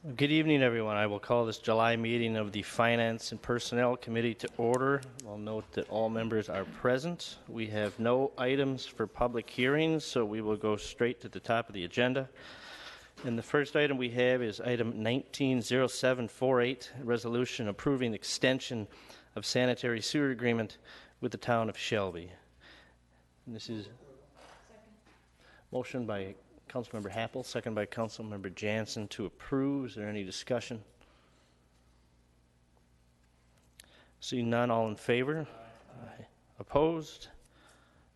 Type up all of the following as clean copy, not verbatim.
Good evening, everyone. I will call this July meeting of the Finance and Personnel Committee to order. I'll note that all members are present. We have no items for public hearings, so we will go straight to the top of the agenda. And the first item we have is item 190748, a resolution approving extension of sanitary sewer agreement with the town of Shelby. And this is motion by Councilmember Happel, second by Councilmember Jansen to approve. Is there any discussion? Seeing none, all in favor? Aye. Opposed?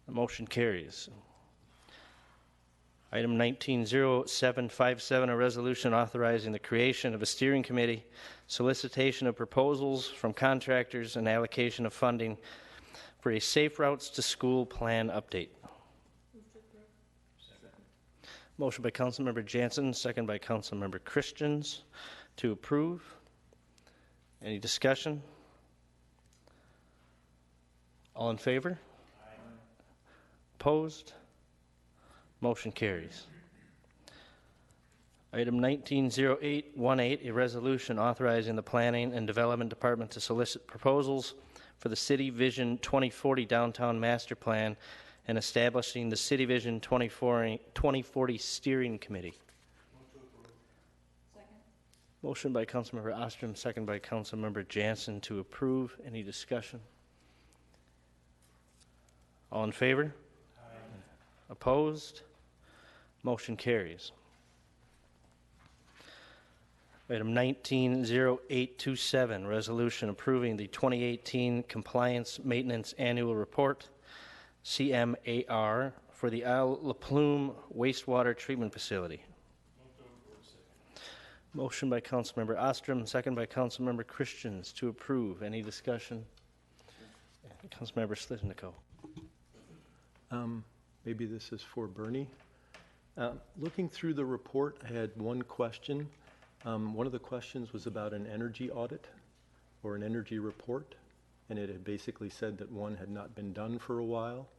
The motion carries. Item 190757, a resolution authorizing the creation of a steering committee, solicitation of proposals from contractors, and allocation of funding for a Safe Routes to School plan update. Motion by Councilmember Jansen, second by Councilmember Christians to approve. Any discussion? All in favor? Aye. Opposed? Motion carries. Item 190818, a resolution authorizing the Planning and Development Department to solicit proposals for the City Vision 2040 Downtown Master Plan and establishing the City Vision 2040 Steering Committee. Second. Motion by Councilmember Ostrom, second by Councilmember Jansen to approve. Any discussion? All in favor? Aye. Opposed? Motion carries. Item 190827, resolution approving the 2018 Compliance Maintenance Annual Report, CMAR, for the Isle La Plume Wastewater Treatment Facility. Motion by Councilmember Ostrom, second by Councilmember Christians to approve. Any discussion? Councilmember Sliznico. Maybe this is for Bernie. Looking through the report, I had one question. One of the questions was about an energy audit or an energy report, and it had basically said that one had not been done for a while.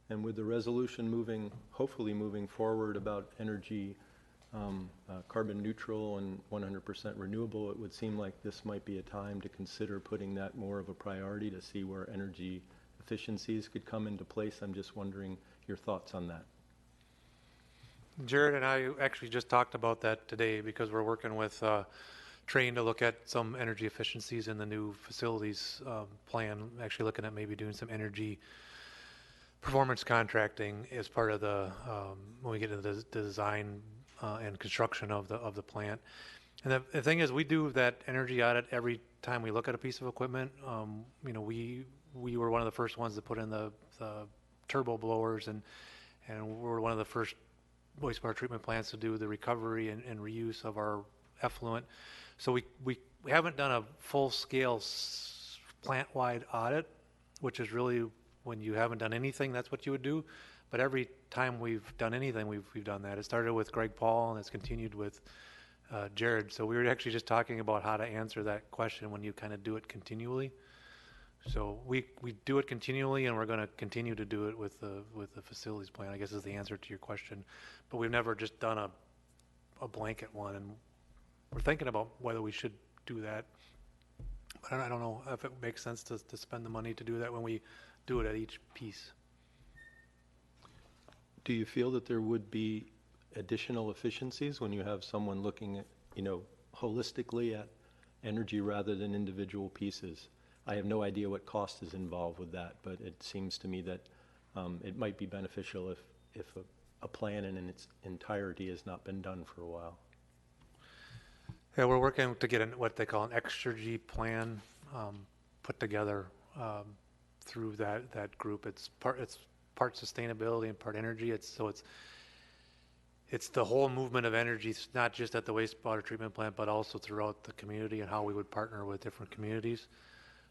And with the resolution hopefully moving forward about energy carbon neutral and 100% renewable, it would seem like this might be a time to consider putting that more of a priority to see where energy efficiencies could come into place. I'm just wondering your thoughts on that. Jared and I actually just talked about that today because we're working with Train to look at some energy efficiencies in the new facilities plan, actually looking at maybe doing some energy performance contracting as part of the when we get into the design and construction of the plant. And the thing is, we do that energy audit every time we look at a piece of equipment. We were one of the first ones to put in the turbo blowers, and we're one of the first wastewater treatment plants to do the recovery and reuse of our effluent. So we haven't done a full-scale plant-wide audit, which is really when you haven't done anything, that's what you would do. But every time we've done anything, we've done that. It started with Greg Paul, and it's continued with Jared. So we were actually just talking about how to answer that question when you kind of do it continually. So we do it continually, and we're going to continue to do it with the facilities plan, I guess is the answer to your question. But we've never just done a blanket one, and we're thinking about whether we should do that. But I don't know if it makes sense to spend the money to do that when we do it at each piece. Do you feel that there would be additional efficiencies when you have someone looking at, holistically at energy rather than individual pieces? I have no idea what cost is involved with that, but it seems to me that it might be beneficial if a plan in its entirety has not been done for a while. Yeah, we're working to get what they call an Exergy plan put together through that group. It's part sustainability and part energy. It's the whole movement of energy. It's not just at the wastewater treatment plant, but also throughout the community and how we would partner with different communities.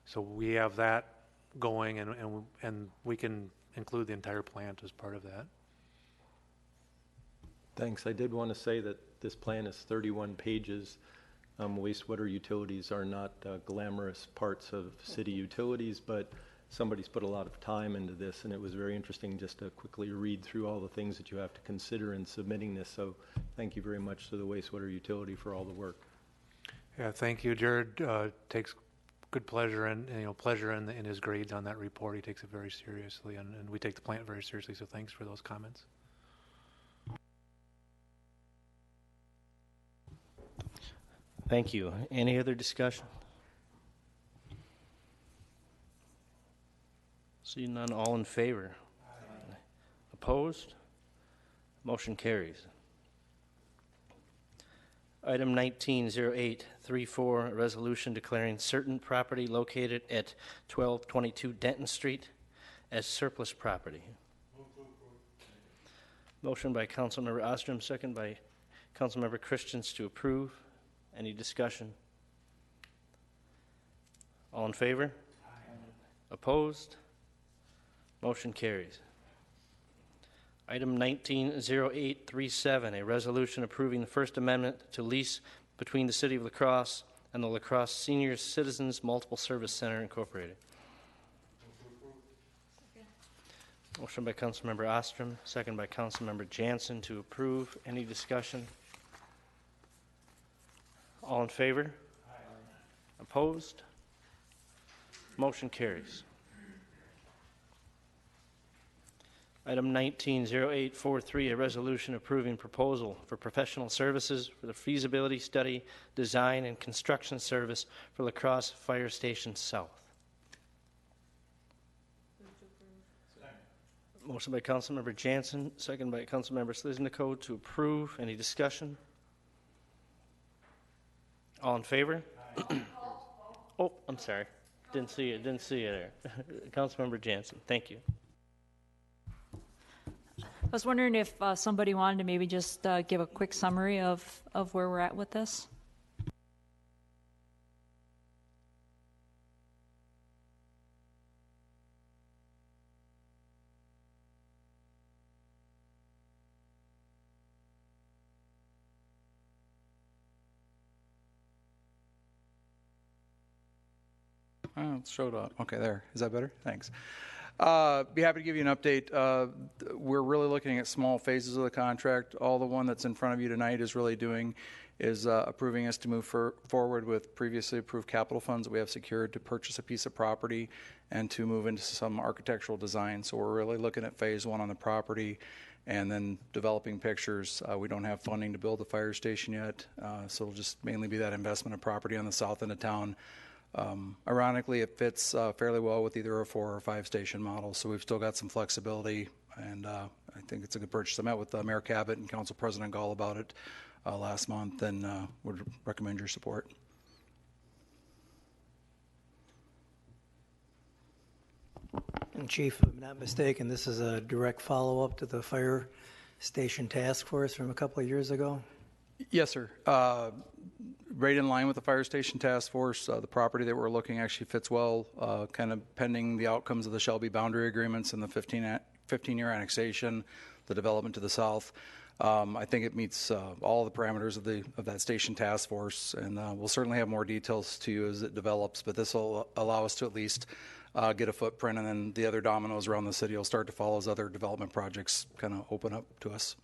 So we have that going, and we can include the entire plant as part of that. Thanks. I did want to say that this plan is 31 pages. Wastewater utilities are not glamorous parts of city utilities, but somebody's put a lot of time into this, and it was very interesting just to quickly read through all the things that you have to consider in submitting this. So thank you very much to the wastewater utility for all the work. Yeah, thank you. Jared takes good pleasure in his grades on that report. He takes it very seriously, and we take the plant very seriously. So thanks for those comments. Thank you. Any other discussion? See none, all in favor? Aye. Opposed? Motion carries. Item 190834, a resolution declaring certain property located at 1222 Denton Street as surplus property. Motion by Councilmember Ostrom, second by Councilmember Christians to approve. Any discussion? All in favor? Aye. Opposed? Motion carries. Item 190837, a resolution approving the First Amendment to lease between the City of La Crosse and the La Crosse Senior Citizens Multiple Service Center, Incorporated. Motion by Councilmember Ostrom, second by Councilmember Jansen to approve. Any discussion? All in favor? Aye. Opposed? Motion carries. Item 190843, a resolution approving proposal for professional services for the feasibility study, design, and construction service for La Crosse Fire Station South. Motion by Councilmember Jansen, second by Councilmember Sliznico to approve. Any discussion? All in favor? Oh, I'm sorry. Didn't see you there. Councilmember Jansen, thank you. I was wondering if somebody wanted to maybe just give a quick summary of where we're at with this. Oh, it showed up. Okay, there. Is that better? Thanks. Be happy to give you an update. We're really looking at small phases of the contract. All the one that's in front of you tonight is really doing is approving us to move forward with previously approved capital funds that we have secured to purchase a piece of property and to move into some architectural design. So we're really looking at phase one on the property and then developing pictures. We don't have funding to build the fire station yet, so it'll just mainly be that investment of property on the south end of town. Ironically, it fits fairly well with either a 4 or 5 station model, so we've still got some flexibility, and I think it's a good purchase. I met with Mayor Cabot and Council President Gall about it last month, and would recommend your support. And Chief, if I'm not mistaken, this is a direct follow-up to the fire station task force from a couple of years ago? Yes, sir. Right in line with the fire station task force. The property that we're looking actually fits well, kind of pending the outcomes of the Shelby boundary agreements and the 15-year annexation, the development to the south. I think it meets all the parameters of that station task force, and we'll certainly have more details to you as it develops, but this will allow us to at least get a footprint, and then the other dominoes around the city will start to follow as other development projects kind of open up to us.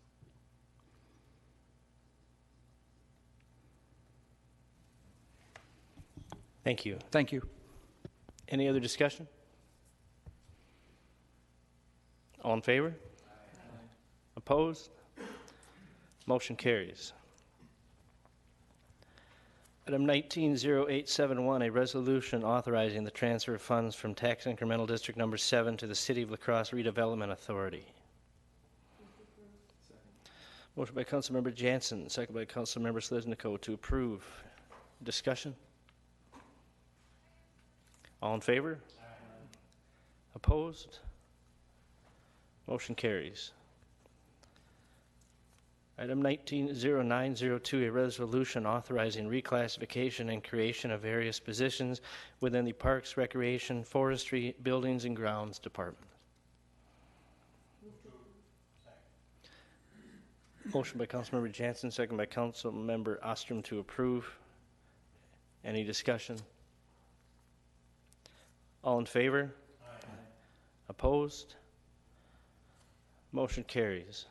Thank you. Thank you. Any other discussion? All in favor? Aye. Opposed? Motion carries. Item 190871, a resolution authorizing the transfer of funds from Tax Incremental District Number 7 to the City of La Crosse Redevelopment Authority. Motion by Councilmember Jansen, second by Councilmember Sliznico to approve. Discussion? All in favor? Aye. Opposed? Motion carries. Item 190902, a resolution authorizing reclassification and creation of various positions within the Parks, Recreation, Forestry, Buildings, and Grounds Department. Motion by Councilmember Jansen, second by Councilmember Ostrom to approve. Any discussion? All in favor? Aye. Opposed? Motion carries.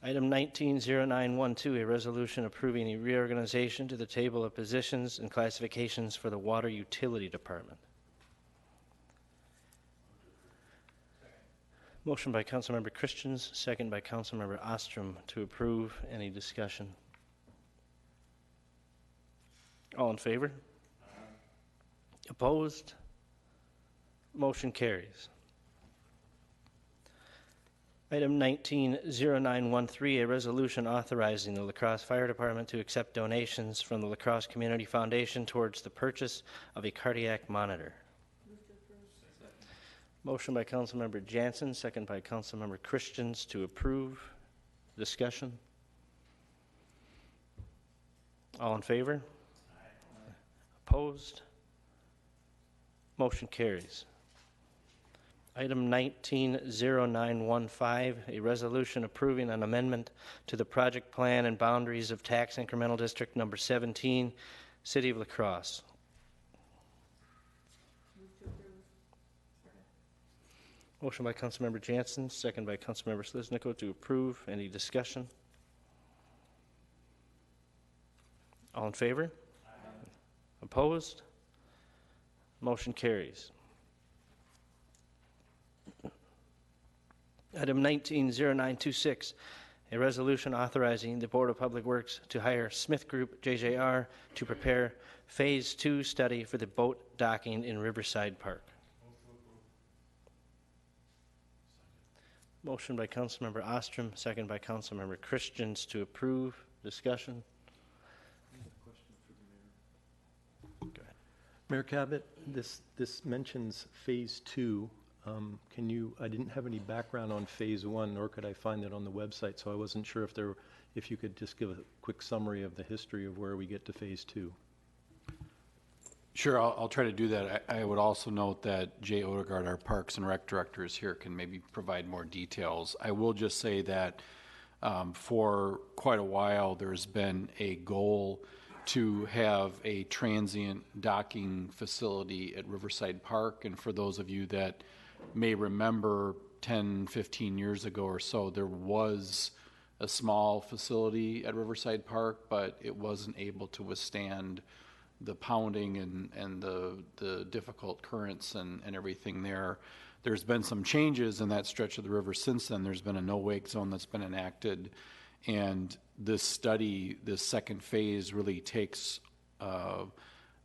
Item 190912, a resolution approving a reorganization to the table of positions and classifications for the Water Utility Department. Motion by Councilmember Christians, second by Councilmember Ostrom to approve. Any discussion? All in favor? Opposed? Motion carries. Item 190913, a resolution authorizing the La Crosse Fire Department to accept donations from the La Crosse Community Foundation towards the purchase of a cardiac monitor. Motion by Councilmember Jansen, second by Councilmember Christians to approve. Discussion? All in favor? Opposed? Motion carries. Item 190915, a resolution approving an amendment to the project plan and boundaries of Tax Incremental District Number 17, City of La Crosse. Motion by Councilmember Jansen, second by Councilmember Sliznicko to approve. Any discussion? All in favor? Aye. Opposed? Motion carries. Item 190926, a resolution authorizing the Board of Public Works to hire Smith Group JJR to prepare Phase 2 study for the boat docking in Riverside Park. Motion by Councilmember Ostrom, second by Councilmember Christians to approve. Discussion? Mayor Cabot, this mentions Phase 2. I didn't have any background on Phase 1, nor could I find it on the website, so I wasn't sure if you could just give a quick summary of the history of where we get to Phase 2. Sure, I'll try to do that. I would also note that Jay Odegaard, our Parks and Rec Director, is here, can maybe provide more details. I will just say that for quite a while there's been a goal to have a transient docking facility at Riverside Park, and for those of you that may remember 10, 15 years ago or so, there was a small facility at Riverside Park, but it wasn't able to withstand the pounding and the difficult currents and everything there. There's been some changes in that stretch of the river since then. There's been a no-wake zone that's been enacted, and this study, this second phase, really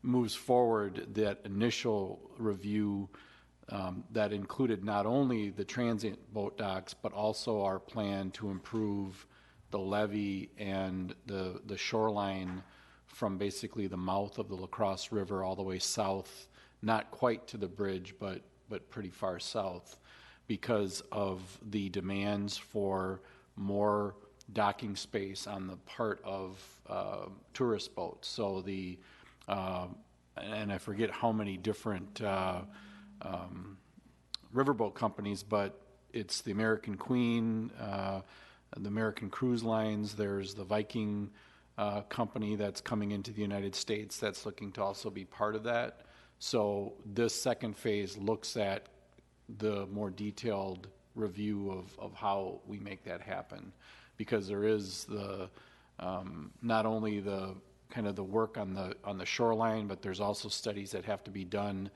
moves forward that initial review that included not only the transient boat docks, but also our plan to improve the levee and the shoreline from basically the mouth of the La Crosse River all the way south, not quite to the bridge, but pretty far south, because of the demands for more docking space on the part of tourist boats. So and I forget how many different riverboat companies, but it's the American Queen, the American Cruise Lines, there's the Viking company that's coming into the United States that's looking to also be part of that. So this second phase looks at the more detailed review of how we make that happen, because there is the not only the kind of the work on the shoreline, but there's also studies that have to be done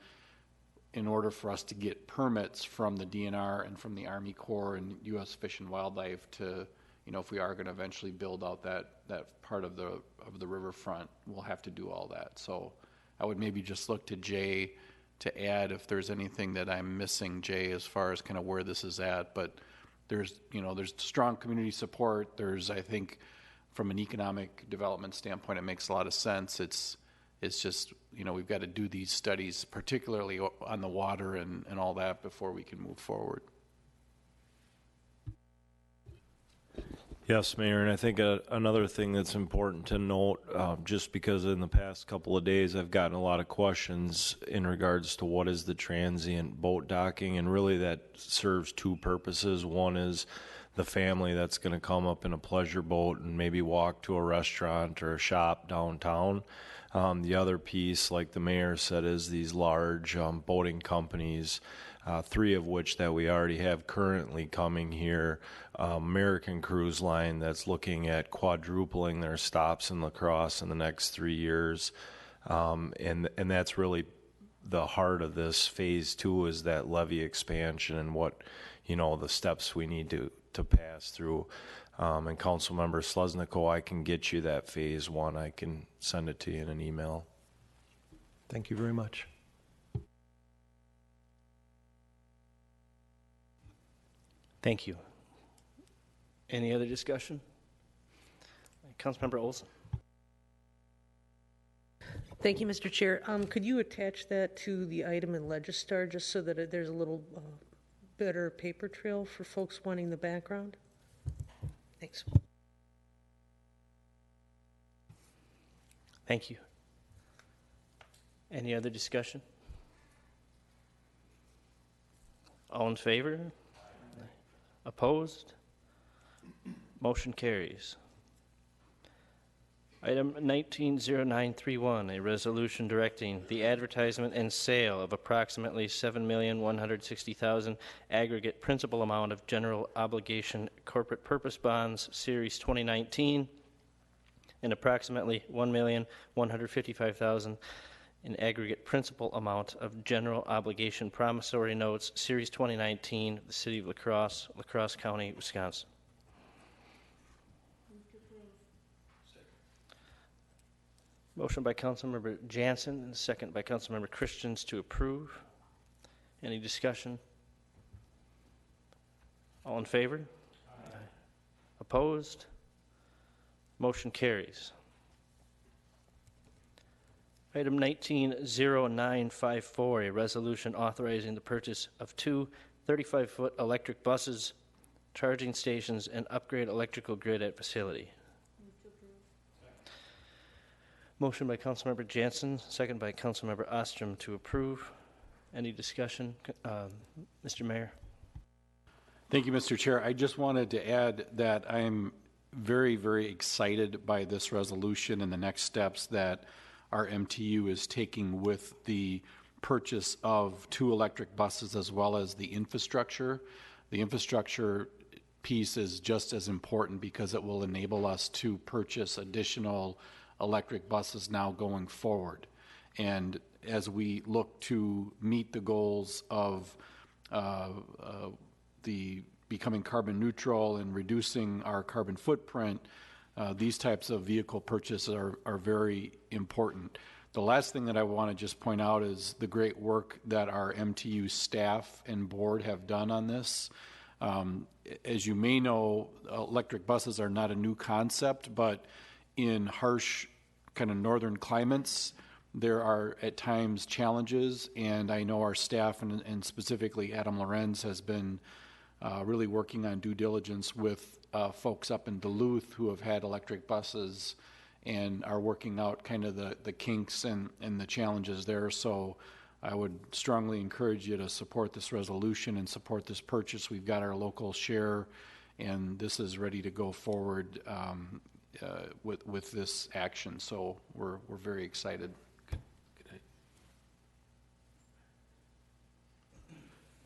in order for us to get permits from the DNR and from the Army Corps and U.S. Fish and Wildlife to, if we are going to eventually build out that part of the riverfront, we'll have to do all that. So I would maybe just look to Jay to add if there's anything that I'm missing, Jay, as far as kind of where this is at. But there's strong community support. There's, I think, from an economic development standpoint, it makes a lot of sense. It's just, we've got to do these studies, particularly on the water and all that, before we can move forward. Yes, Mayor, and I think another thing that's important to note, just because in the past couple of days I've gotten a lot of questions in regards to what is the transient boat docking, and really that serves two purposes. One is the family that's going to come up in a pleasure boat and maybe walk to a restaurant or a shop downtown. The other piece, like the mayor said, is these large boating companies, 3 of which that we already have currently coming here. American Cruise Line that's looking at quadrupling their stops in La Crosse in the next 3 years. And that's really the heart of this phase 2 is that levee expansion and what, the steps we need to pass through. And Councilmember Slesniko, I can get you that phase 1. I can send it to you in an email. Thank you very much. Thank you. Any other discussion? Councilmember Olson. Thank you, Mr. Chair. Could you attach that to the item in Legistar just so that there's a little better paper trail for folks wanting the background? Thanks. Thank you. Any other discussion? All in favor? Opposed? Motion carries. Item 190931, a resolution directing the advertisement and sale of approximately $7,160,000 aggregate principal amount of general obligation corporate purpose bonds, Series 2019, and approximately $1,155,000 in aggregate principal amount of general obligation promissory notes, Series 2019, the City of La Crosse, La Crosse County, Wisconsin. Motion by Councilmember Jansen and second by Councilmember Christians to approve. Any discussion? All in favor? Aye. Opposed? Motion carries. Item 190954, a resolution authorizing the purchase of 2 35-foot electric buses, charging stations, and upgrade electrical grid at facility. Motion by Councilmember Jansen, second by Councilmember Ostrom to approve. Any discussion? Mr. Mayor. Thank you, Mr. Chair. I just wanted to add that I'm very, very excited by this resolution and the next steps that our MTU is taking with the purchase of 2 electric buses as well as the infrastructure. The infrastructure piece is just as important because it will enable us to purchase additional electric buses now going forward. And as we look to meet the goals of the becoming carbon neutral and reducing our carbon footprint, these types of vehicle purchases are very important. The last thing that I want to just point out is the great work that our MTU staff and board have done on this. As you may know, electric buses are not a new concept, but in harsh kind of northern climates, there are at times challenges, and I know our staff and specifically Adam Lorenz has been really working on due diligence with folks up in Duluth who have had electric buses and are working out kind of the kinks and the challenges there. So I would strongly encourage you to support this resolution and support this purchase. We've got our local share, and this is ready to go forward with this action. So we're very excited. Good.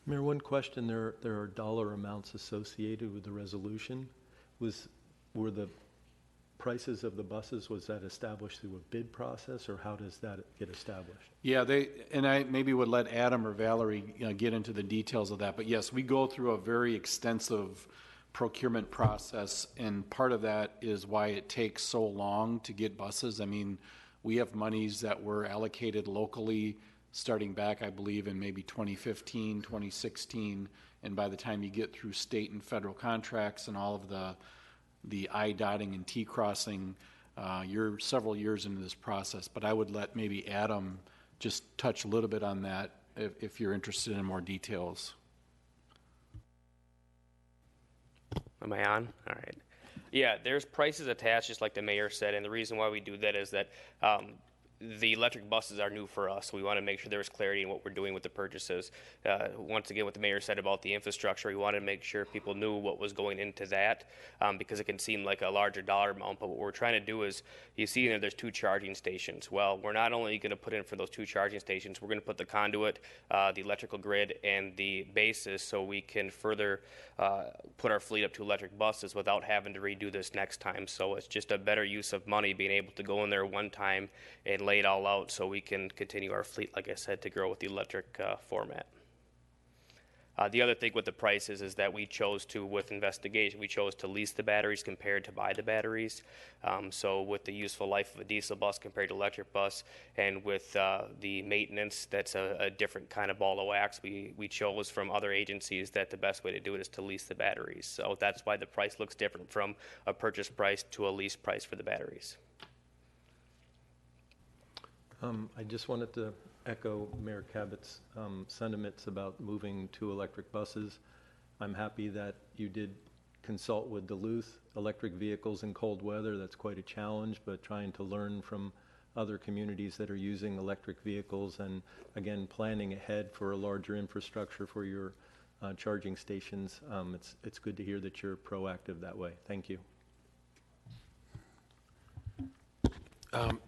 Mayor, one question. There are dollar amounts associated with the resolution. Were the prices of the buses, was that established through a bid process, or how does that get established? Yeah, I maybe would let Adam or Valerie get into the details of that. But yes, we go through a very extensive procurement process, and part of that is why it takes so long to get buses. I mean, we have monies that were allocated locally starting back, I believe, in maybe 2015, 2016, and by the time you get through state and federal contracts and all of the I dotting and T crossing, you're several years into this process. But I would let maybe Adam just touch a little bit on that if you're interested in more details. Am I on? All right. Yeah, there's prices attached, just like the mayor said, and the reason why we do that is that the electric buses are new for us. We want to make sure there's clarity in what we're doing with the purchases. Once again, what the mayor said about the infrastructure, we wanted to make sure people knew what was going into that, because it can seem like a larger dollar amount. But what we're trying to do is, you see there's 2 charging stations. Well, we're not only going to put in for those 2 charging stations, we're going to put the conduit, the electrical grid, and the bases, so we can further put our fleet up to electric buses without having to redo this next time. So it's just a better use of money, being able to go in there one time and lay it all out, so we can continue our fleet, like I said, to grow with the electric format. The other thing with the prices is that we chose to lease the batteries compared to buy the batteries. So with the useful life of a diesel bus compared to electric bus, and with the maintenance, that's a different kind of ball of wax. We chose from other agencies that the best way to do it is to lease the batteries. So that's why the price looks different from a purchase price to a lease price for the batteries. I just wanted to echo Mayor Cabot's sentiments about moving to electric buses. I'm happy that you did consult with Duluth. Electric vehicles in cold weather, that's quite a challenge, but trying to learn from other communities that are using electric vehicles, and again, planning ahead for a larger infrastructure for your charging stations. It's good to hear that you're proactive that way. Thank you.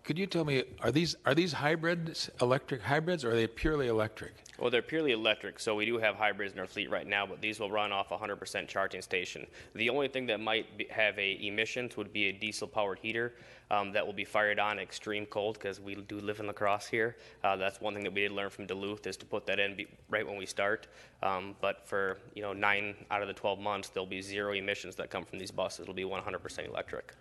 Could you tell me, are these hybrids, electric hybrids, or are they purely electric? Well, they're purely electric, so we do have hybrids in our fleet right now, but these will run off a 100% charging station. The only thing that might have emissions would be a diesel-powered heater that will be fired on extreme cold, because we do live in La Crosse here. That's one thing that we did learn from Duluth, is to put that in right when we start. But for 9 out of the 12 months, there'll be 0 emissions that come from these buses. It'll be 100% electric.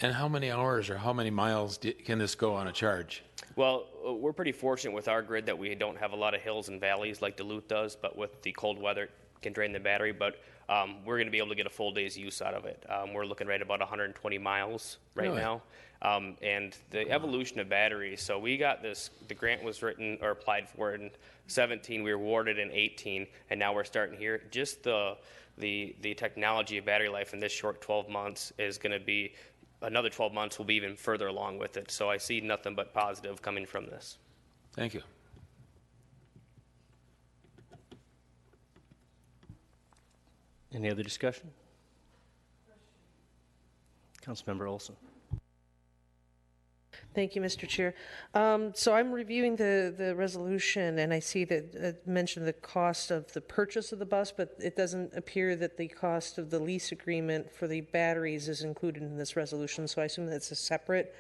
And how many hours or how many miles can this go on a charge? Well, we're pretty fortunate with our grid that we don't have a lot of hills and valleys like Duluth does, but with the cold weather, it can drain the battery. But we're going to be able to get a full day's use out of it. We're looking right about 120 miles right now. And the evolution of batteries, so we got this, the grant was written or applied for in 17, we were awarded in 18, and now we're starting here. Just the technology of battery life in this short 12 months is going to be, another 12 months will be even further along with it. So I see nothing but positive coming from this. Thank you. Any other discussion? Councilmember Olson. Thank you, Mr. Chair. So I'm reviewing the resolution, and I see that it mentioned the cost of the purchase of the bus, but it doesn't appear that the cost of the lease agreement for the batteries is included in this resolution. So I assume that's a separate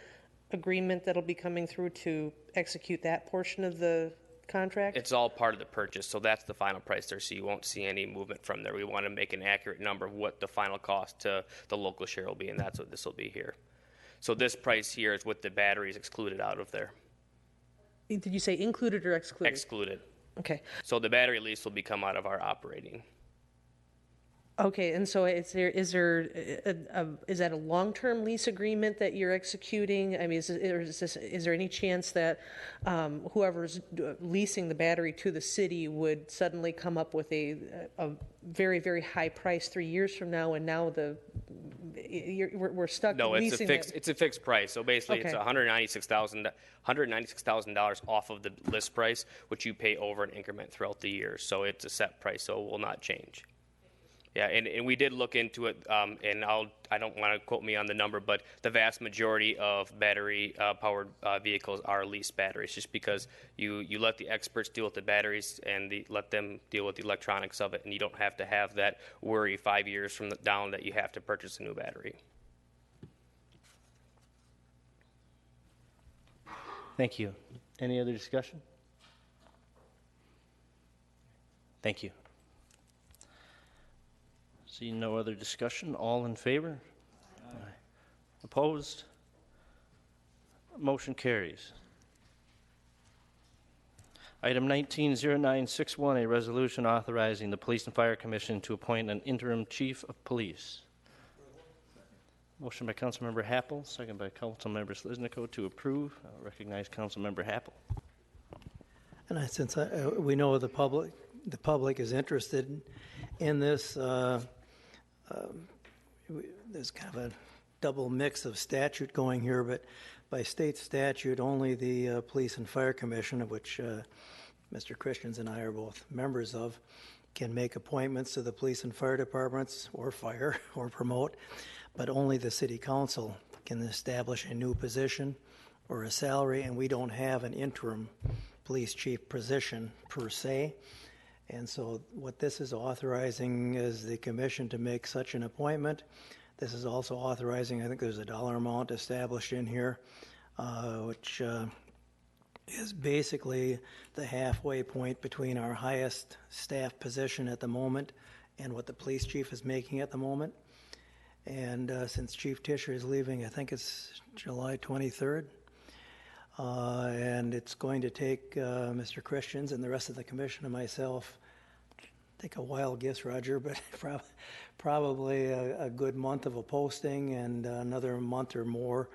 agreement that'll be coming through to execute that portion of the contract? It's all part of the purchase, so that's the final price there, so you won't see any movement from there. We want to make an accurate number of what the final cost to the local share will be, and that's what this will be here. So this price here is with the batteries excluded out of there. Did you say included or excluded? Excluded. Okay. So the battery lease will become out of our operating. Okay, and so is that a long-term lease agreement that you're executing? I mean, is there any chance that whoever's leasing the battery to the city would suddenly come up with a very, very high price 3 years from now, and now we're stuck leasing it? It's a fixed price. So basically, Okay. it's $196,000 off of the list price, which you pay over an increment throughout the year. So it's a set price, so it will not change. Yeah, and we did look into it, and I don't want to quote me on the number, but the vast majority of battery-powered vehicles are leased batteries, just because you let the experts deal with the batteries and let them deal with the electronics of it, and you don't have to have that worry 5 years from down that you have to purchase a new battery. Thank you. Any other discussion? Thank you. See no other discussion. All in favor? Aye. Opposed? Motion carries. Item 190961, a resolution authorizing the Police and Fire Commission to appoint an interim chief of police. Motion by Councilmember Happel, second by Councilmember Sliznico to approve. I'll recognize Councilmember Happel. And since we know the public is interested in this, there's kind of double mix of statute going here, but by state statute, only the Police and Fire Commission, of which Mr. Christians and I are both members of, can make appointments to the police and fire departments or fire or promote, but only the city council can establish a new position or a salary, and we don't have an interim police chief position per se. And so what this is authorizing is the commission to make such an appointment. This is also authorizing, I think there's a dollar amount established in here, which is basically the halfway point between our highest staff position at the moment and what the police chief is making at the moment. And since Chief Tischer is leaving, I think it's July 23rd, and it's going to take Mr. Christians and the rest of the commission and myself, take a wild guess, Roger, but probably a good month of a posting and another month or more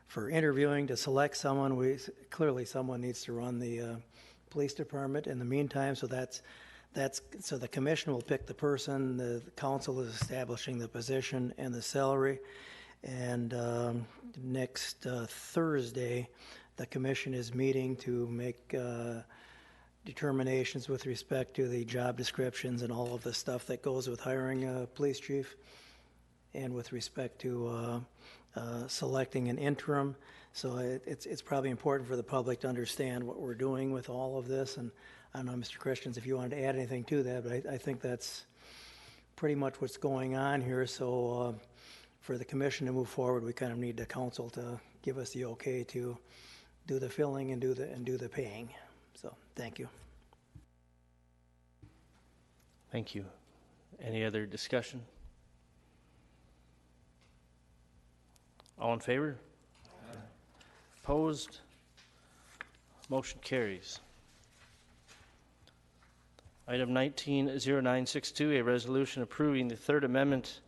for interviewing to select someone. Clearly someone needs to run the police department in the meantime, so so the commission will pick the person, the council is establishing the position and the salary, and next Thursday the commission is meeting to make determinations with respect to the job descriptions and all of the stuff that goes with hiring a police chief, and with respect to selecting an interim. So it's probably important for the public to understand what we're doing with all of this. And I don't know, Mr. Christians, if you wanted to add anything to that, but I think that's pretty much what's going on here. So for the commission to move forward, we kind of need the council to give us the okay to do the filling and do the paying. So thank you. Thank you. Any other discussion? All in favor? Aye. Opposed? Motion carries. Item 190962, a resolution approving the Third Amendment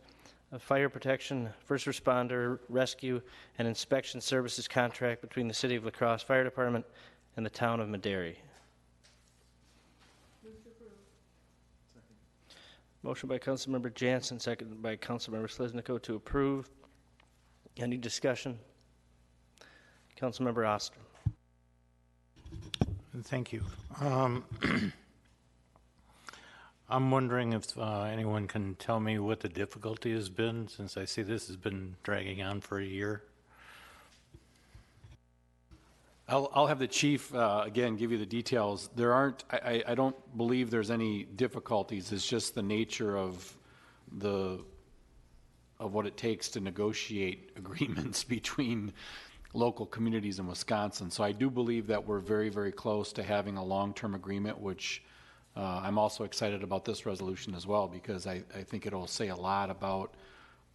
of Fire Protection, First Responder, Rescue, and Inspection Services contract between the City of La Crosse Fire Department and the Town of Madary. Motion by Councilmember Jansen, seconded by Councilmember Sliznico to approve. Any discussion? Councilmember Oster. Thank you. I'm wondering if anyone can tell me what the difficulty has been, since I see this has been dragging on for a year. I'll have the chief, again, give you the details. There aren't, I don't believe there's any difficulties. It's just the nature of what it takes to negotiate agreements between local communities in Wisconsin. So I do believe that we're very, very close to having a long-term agreement, which I'm also excited about this resolution as well, because I think it'll say a lot about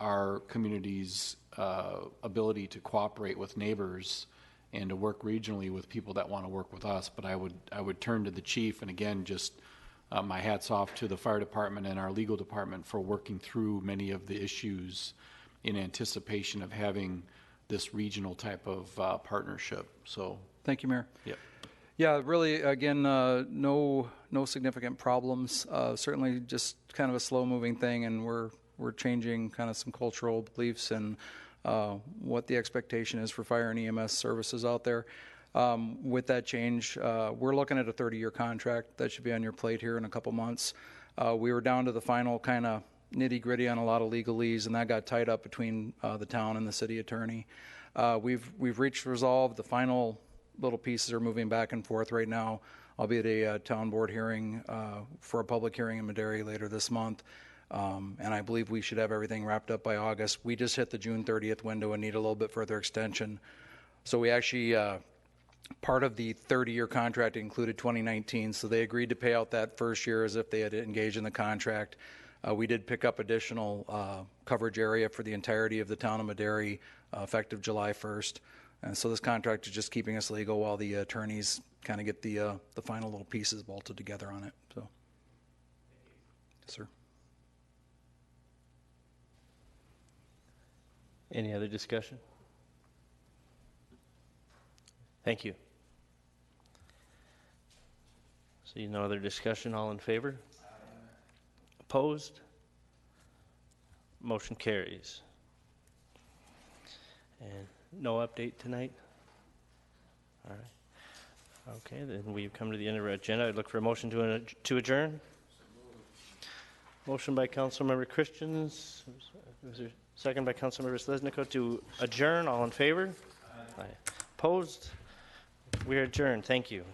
our community's ability to cooperate with neighbors and to work regionally with people that want to work with us. But I would turn to the chief, and again, just my hat's off to the fire department and our legal department for working through many of the issues in anticipation of having this regional type of partnership. So Thank you, Mayor. Yep. Yeah, really, again, no significant problems. Certainly just kind of a slow-moving thing, and we're changing kind of some cultural beliefs and what the expectation is for fire and EMS services out there. With that change, we're looking at a 30-year contract that should be on your plate here in a couple months. We were down to the final kind of nitty-gritty on a lot of legalese, and that got tied up between the town and the city attorney. We've reached resolve. The final little pieces are moving back and forth right now. I'll be at a town board hearing for a public hearing in Madary later this month. And I believe we should have everything wrapped up by August. We just hit the June 30th window and need a little bit further extension. So we actually, part of the 30-year contract included 2019, so they agreed to pay out that first year as if they had engaged in the contract. We did pick up additional coverage area for the entirety of the town of Madary effective July 1st. And so this contract is just keeping us legal while the attorneys kind of get the final little pieces bolted together on it. So, yes, sir. Any other discussion? Thank you. See no other discussion. All in favor? Opposed? Motion carries. And no update tonight? All right. Okay, then we've come to the end of our agenda. I'd look for a motion to adjourn. Motion by Councilmember Christians. Was there a second by Councilmember Seleznyko to adjourn? All in favor? Aye. Opposed? We are adjourned. Thank you.